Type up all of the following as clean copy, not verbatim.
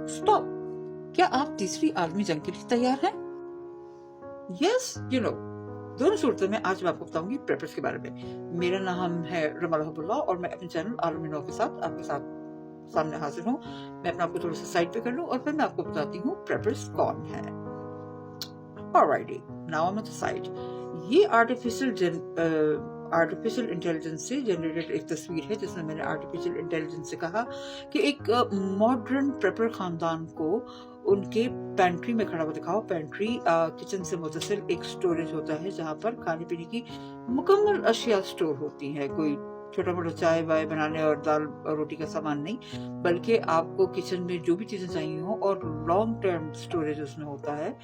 Stop, क्या आप तीसरी आलमी जंग के लिए तैयार हैं? यस, दोनों सूरतों में आज मैं आपको बताऊंगी प्रेपर्स के बारे में। मेरा नाम है रमाल हबुल्ला और मैं अपने चैनल आलमी नौ के साथ आपके साथ सामने हाजिर हूँ। मैं अपने आपको थोड़ा सा साइड पे कर लूँ और फिर मैं आपको बताती हूँ प्रेपर्स कौन है। Alrighty, now I'm at the side. ये आर्टिफिशियल इंटेलिजेंस से जनरेटेड एक तस्वीर है जिसमें मैंने आर्टिफिशियल इंटेलिजेंस से कहा कि एक मॉडर्न प्रेपर खानदान को उनके पेंट्री में खड़ा हुआ दिखाओ। पेंट्री किचन से मुतसिल एक स्टोरेज होता है जहाँ पर खाने पीने की मुकम्मल अशिया स्टोर होती है। कोई छोटा मोटा चाय वाय बनाने और दाल और रोटी का सामान नहीं, बल्कि आपको किचन में जो भी चीजें चाहिए हो और लॉन्ग टर्म स्टोरेज उसमें होता है,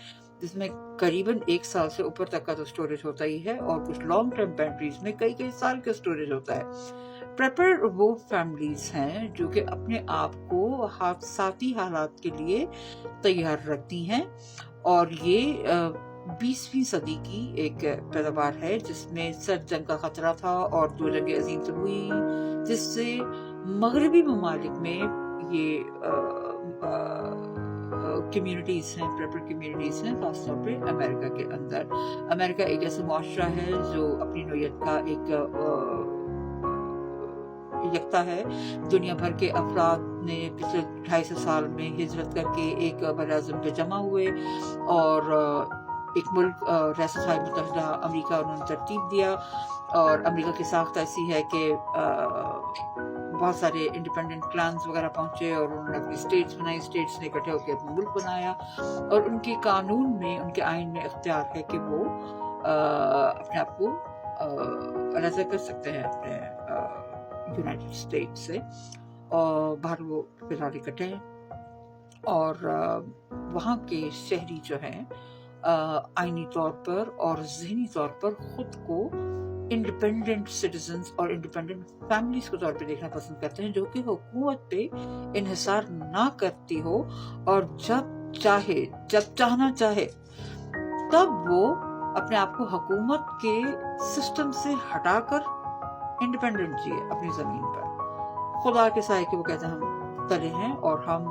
जिसमें करीबन 1 साल से ऊपर तक का तो स्टोरेज होता ही है और कुछ लॉन्ग टर्म पेंट्रीज में कई कई साल का स्टोरेज होता है। प्रेपर वो फैमिलीज हैं जो कि अपने आप को हादसाती हालात के लिए तैयार रखती हैं और ये 20वीं सदी की एक पैदावार है जिसमें सर्द जंग का खतरा था और 2 जंगें अजीम से हुई, जिससे मगरबी ममालिक में ये कम्युनिटीज हैं, प्रेपर कम्युनिटीज हैं, खासतौर पे अमेरिका के अंदर। अमेरिका एक ऐसा मुआशरा है जो अपनी नोयत का एक यकता है। दुनिया भर के अफराद ने पिछले 250 साल में हिजरत करके एक बराज़म पे जमा हुए और एक मुल्क रियासत मुत्तहिदा अमेरिका उन्होंने तरतीब दिया। और अमेरिका की साख्त ऐसी है कि बहुत सारे इंडिपेंडेंट क्लान्स वगैरह पहुंचे और उन्होंने अपनी स्टेट्स बनाई, स्टेट्स ने इकट्ठे होकर अपना मुल्क बनाया और उनके कानून में, उनके आइन में इख्तियार है कि वो अपने आप को अलग कर सकते हैं अपने यूनाइटेड स्टेट्स से। और बाहर वो फिलहाल इकट्ठे हैं और वहाँ के शहरी जो हैं आइनी तौर पर और ज़हनी तौर पर खुद को इंडिपेंडेंट सिटीजन्स और इंडिपेंडेंट फैमिलीज के तौर पे देखना पसंद करते हैं, जो कि हुकूमत पे इन्हिसार ना करती हो और जब चाहना चाहे तब वो अपने आप को हुकूमत के सिस्टम से हटाकर इंडिपेंडेंट जिए अपनी जमीन पर। खुदा के साए के वो कहते हैं हम तले हैं और हम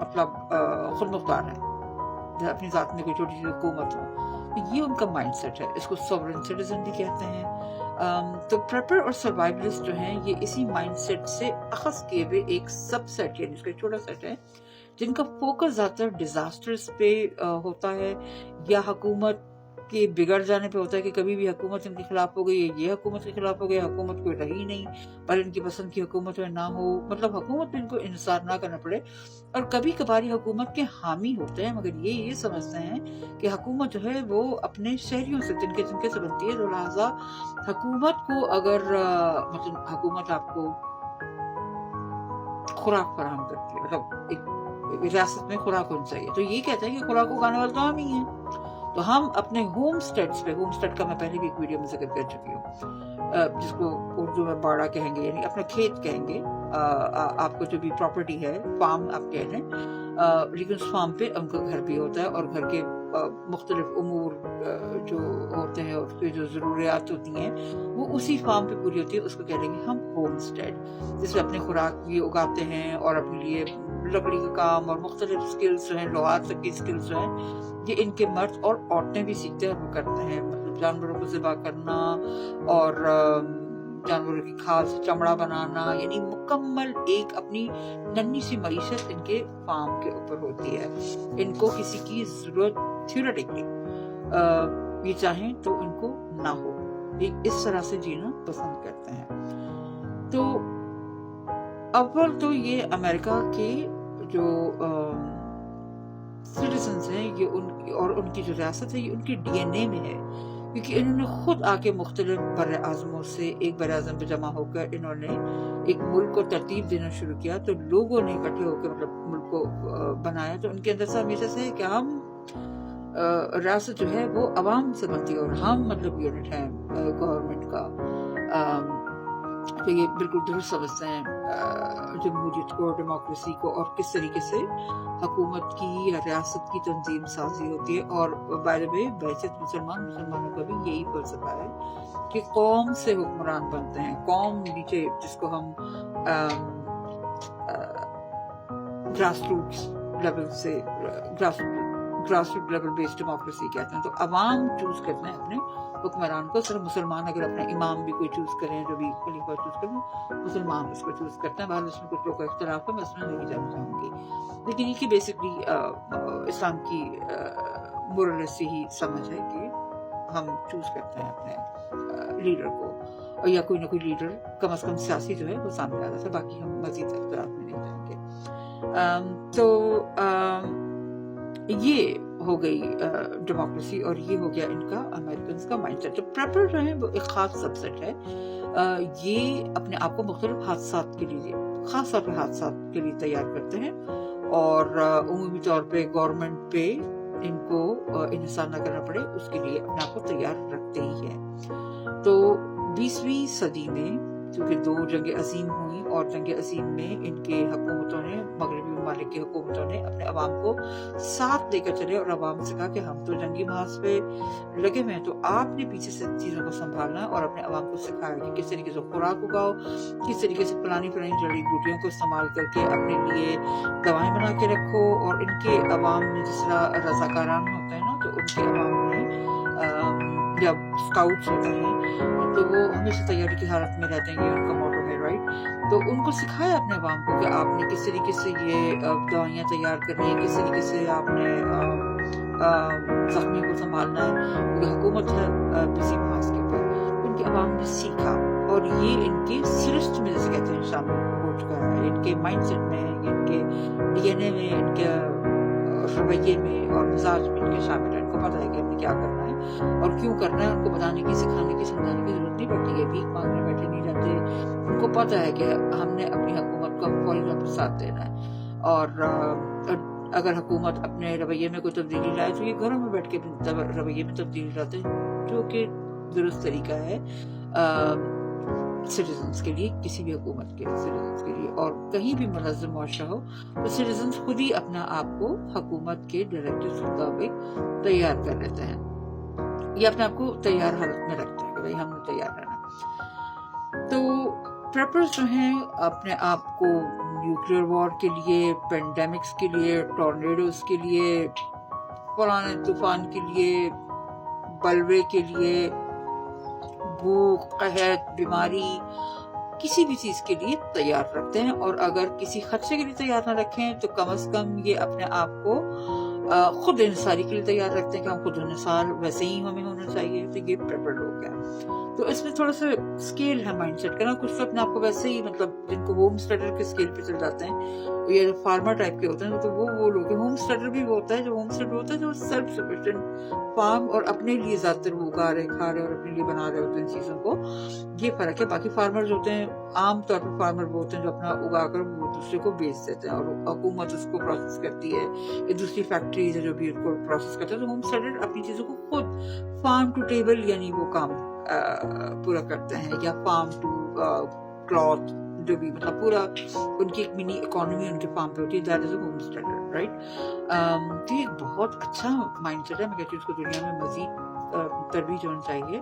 मतलब खुद मुख्तार हैं, अपनी जात में कोई छोटी सी हुकूमत हो। ये उनका माइंडसेट है, इसको सॉवरेन सिटीजन भी कहते हैं। तो प्रेपर और सर्वाइवलिस्ट जो हैं ये इसी माइंडसेट से अखज़ किए हुए एक सबसेट यानी इसका छोटा सेट है जिनका फोकस ज़्यादातर डिजास्टर्स पे होता है या हुकूमत के बिगड़ जाने पे होता है कि कभी भी हुकूमत इनके खिलाफ हो गई, ये हुकूमत के खिलाफ हो गई, हुकूमत कोई रही नहीं पर इनकी पसंद की हुकूमत में ना हो, मतलब हुकूमत में इनको इंतजार ना करना पड़े। और कभी कभार हुकूमत के हामी होते हैं मगर ये समझते हैं कि हुकूमत जो है वो अपने शहरियों से जिनके से बनती है, तो लिहाजा हुकूमत को अगर मतलब हुकूमत आपको खुराक फराहम करती है, मतलब एक रियासत में खुराक होनी चाहिए, तो ये कहते हैं कि खुराक उगाने वाले तो हम ही हैं। तो हम अपने होम स्टेट्स पे, होम स्टेट का मैं पहले भी एक वीडियो में जिक्र कर चुकी हूँ, जिसको उर्दू में बाड़ा कहेंगे यानी अपना खेत कहेंगे, आपको जो भी प्रॉपर्टी है फार्म आप कह लें, लेकिन उस फार्म पे उनका घर भी होता है और घर के मुख्तलिफ उमूर जो होते हैं और उसकी जो ज़रूरियात होती हैं वो उसी फार्म पे पूरी होती है, उसको कह लेंगे हम होम स्टेट, जिसमें अपने खुराक भी उगाते हैं और अपने लिए लकड़ी का काम और मुख्तलिफ स्किल्स जो हैं, लोहार तक की स्किल्स जो हैं, ये इनके मर्द और औरतें भी सीखते हैं और वो करते हैं। मतलब जानवरों को ज़िबा करना और जानवरों की खाल से चमड़ा बनाना, यानी मुकम्मल एक अपनी नन्ही सी मईशत इनके फार्म के ऊपर होती है। इनको किसी की जरूरत थ्योरेटिकली ये चाहें तो इनको ना हो, एक इस तरह से जीना पसंद करते हैं। तो अव्वल तो ये अमेरिका के जो सिटीजन्स हैं ये उनकी जो रियासत है ये उनकी डीएनए में है, क्योंकि इन्होंने खुद आके मुख्तलिफ बर आज़मों से एक बर आज़म पे जमा होकर इन्होंने एक मुल्क को तरतीब देना शुरू किया। तो लोगों ने इकट्ठे होकर मतलब मुल्क को बनाया। तो उनके अंदर से हमेशा से है कि हम रियासत जो है वो अवाम से बनती है और हम मतलब यूनिट है गवर्नमेंट का। तो ये बिल्कुल दुरुस्त समझते हैं जमहूरियत को, डेमोक्रेसी को और किस तरीके से हुकूमत की या रियासत की तंजीम साजी होती है। और बाय द वे बैसित मुसलमानों का भी यही फलसफा है कि कौम से हुक्मरान बनते हैं, कौम नीचे जिसको हम ग्रास रूट्स लेवल से grass root level based democracy कहते हैं। तो अवाम चूज करते हैं अपने हुक्मरान को। सिर्फ मुसलमान अगर अपना इमाम भी कोई चूज करें, जो भी खलीफा चूज करें, मुसलमान उसको चूज करते हैं। बाद उसमें कुछ लोगों का इख्तलाफ है, मैं उसमें नहीं जाना चाहूँगी, लेकिन ये बेसिकली इस्लाम की मोरल से ही समझ है कि हम चूज करते हैं अपने लीडर को, और या कोई ना कोई लीडर कम से कम सियासी जो है वो सामने आ जाता है। बाकी हम मजीद इख्तलाफ में नहीं जाएंगे। ये हो गई डेमोक्रेसी, और ये हो गया इनका अमेरिकन का माइंडसेट। तो प्रेपर जो है वो एक खास सबसेट है। ये अपने आप को मुख्तलिफ हादसात के लिए, खास तौर पर हादसात के लिए तैयार करते हैं, और उमूमी तौर पे गवर्नमेंट पे इनको इंहिसार न करना पड़े उसके लिए अपने आप को तैयार रखते ही है। तो 20वीं सदी में क्योंकि 2 जंग अजीम हुई, और जंग अजीम में इनके हुकूमतों ने, मगरबी ममालिक की हुकूमतों ने अपने अवाम को साथ लेकर चले, और अवाम से कहा कि हम तो जंगी महाज पे लगे हुए हैं, तो आपने पीछे से चीज़ों को संभालना और अपने अवाम को सिखाया कि किस तरीके से खुराक उगाओ, किस तरीके से पुरानी जड़ी बूटियों को इस्तेमाल करके अपने लिए दवाएं बना के रखो। और इनके अवाम में जिस तरह रजाकारान होते हैं ना, तो उनके अवाम में या स्काउट्स होते हैं, तो वो हमेशा तैयारी की हालत में रहते हैं, ये उनका मोटो है, राइट। तो उनको सिखाया अपने अवाम को कि आपने किस तरीके से ये दवाइयाँ तैयार करनी है, किस तरीके से आपने जख्मी को संभालना है, क्योंकि हुकूमत है किसी महाज के ऊपर। उनके अवाम ने सीखा, और ये इनके सिरिश्त में, जैसे कहते हैं, शामिल हो चुका है, इनके माइंडसेट में, इनके डीएनए में, इनके रवैये में और मिजाज में इनके शामिल है। इनको पता है कि हमें क्या करना है और क्यों करना है। उनको बताने की, सिखाने की, समझाने की जरूरत नहीं पड़ती है, भीख मांगने बैठे नहीं रहते। उनको पता है कि हमने अपनी हुकूमत को फौरी साथ देना है, और अगर हुकूमत अपने रवैये में कोई तब्दीली लाए तो ये घरों में बैठ के रवैये में तब्दीली लाते हैं, जो कि दुरुस्त तरीका है सिटीजन्स के लिए, किसी भी हुकूमत के सिटीजन्स के लिए। और कहीं भी मुनज़्ज़म मुआशरा हो तो सिटीजन्स खुद ही अपना आप को हुकूमत के डायरेक्टिव्स के मुताबिक तैयार कर लेते हैं, ये अपने आप को तैयार हालत में रखते हैं कि भाई हमने तैयार रहना। तो प्रेपर्स जो हैं अपने आप को न्यूक्लियर वॉर के लिए, पेंडेमिक्स के लिए, टॉर्नेडोज के लिए, पुराने तूफान के लिए, बलवे के लिए, भूख, कहत, बीमारी, किसी भी चीज के लिए तैयार रखते हैं। और अगर किसी खदशे के लिए तैयार ना रखें तो कम से कम ये अपने आप को खुद इंसारी के लिए तैयार रखते हैं कि हम खुद इंसार वैसे ही हमें होना चाहिए। तो ये प्रेपर्ड हो गया। तो इसमें थोड़ा सा स्केल है माइंडसेट का ना, कुछ तो अपने आप को वैसे ही, मतलब जिनको होम स्टडर के स्केल पे चल जाते हैं, ये जो फार्मर टाइप के होते हैं, तो वो लोग, होम स्टडर भी होता है, जो होम स्टडर होता है जो सेल्फ सफिशिएंट फार्म और अपने लिए ज्यादातर वो उगा रहे, खा रहे और अपने लिए बना रहे होते हैं चीजों को, ये फर्क है। बाकी फार्मर्स होते हैं, आम तौर पर फार्मर वो होते हैं जो अपना उगा कर वो दूसरे को बेच देते हैं, और हुकूमत उसको प्रोसेस करती है, या दूसरी फैक्ट्रीज है जो भी उसको प्रोसेस करते हैं। तो होम स्टडर अपनी चीजों को खुद फार्म टू टेबल यानी वो काम पूरा करते हैं, या फार्म टू क्लॉथ, जो भी, मतलब पूरा उनकी एक मिनी इकोनॉमी उनके फार्म पे होती है। That is a homestead, right. तो ये बहुत अच्छा माइंडसेट है। मैं कहती हूँ उसको दुनिया में मजीद तरवीज होनी चाहिए।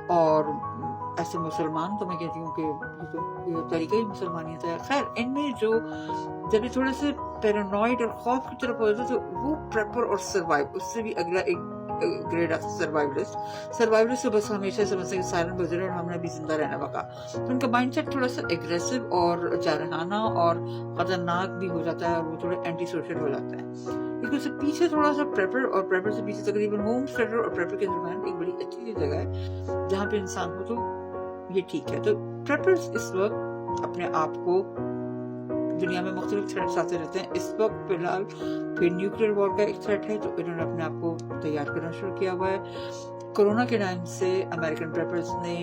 और ऐसे मुसलमान तो मैं कहती हूँ कि ये तरीका ही मुसलमानियत है। खैर, इनमें जो जब ये थोड़े से पैरानॉइड और खौफ की तरफ होते हैं तो वो प्रेपर और सर्वाइव, उससे भी अगला एक ग्रेड ऑफ सर्वाइवलिस्ट तो बस हमेशा समझते हैं सायरन बज रहे और हमने भी जिंदा रहना बका। तो उनका माइंडसेट थोड़ा सा एग्रेसिव और जारहाना और खतरनाक भी हो जाता है, और वो थोड़ा एंटी सोशल हो जाता है। लेकिन उससे पीछे थोड़ा सा प्रेपर, और प्रेपर से पीछे तकरीबन होम स्टडर और प्रेपर के दरमियान एक बड़ी अच्छी जगह है जहाँ पे इंसान हो तो ये ठीक है। तो प्रेपर्स इस वक्त अपने आप को दुनिया में मुख्तलिफ थ्रेट्स आते रहते हैं। इस वक्त फिलहाल फिर न्यूक्लियर वॉर का एक थ्रेट है, तो इन्होंने अपने आप को तैयार करना शुरू किया हुआ है। कोरोना के टाइम से अमेरिकन प्रेपर्स ने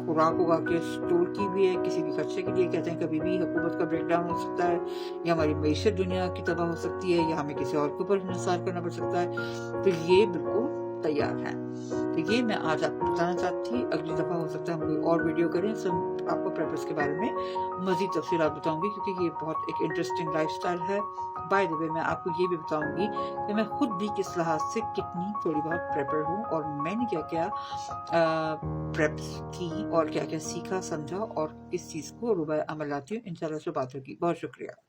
खुराक उगा के स्टोर की भी है किसी भी खदशे के लिए। कहते हैं कभी भी हुकूमत का ब्रेकडाउन हो सकता है, या हमारी मईशत दुनिया की तबाह हो सकती है, या हमें किसी और के ऊपर इंसार करना पड़ सकता है। तो ये बिल्कुल तैयार है। तो ये मैं आज आपको बताना चाहती थी। अगली दफ़ा हो सकता है हम कोई और वीडियो करें, सब आपको प्रेपर्स के बारे में मज़ीद तफसीलात बताऊंगी, क्योंकि ये बहुत एक इंटरेस्टिंग लाइफस्टाइल है। बाय द वे, मैं आपको ये भी बताऊंगी कि मैं खुद भी किस लिहाज से कितनी थोड़ी बहुत प्रेपर हूँ, और मैंने क्या क्या प्रेप्स की और क्या क्या सीखा, समझा, और किस चीज़ को रुबा अमल लाती हूँ। इंशाल्लाह से बात होगी। बहुत शुक्रिया।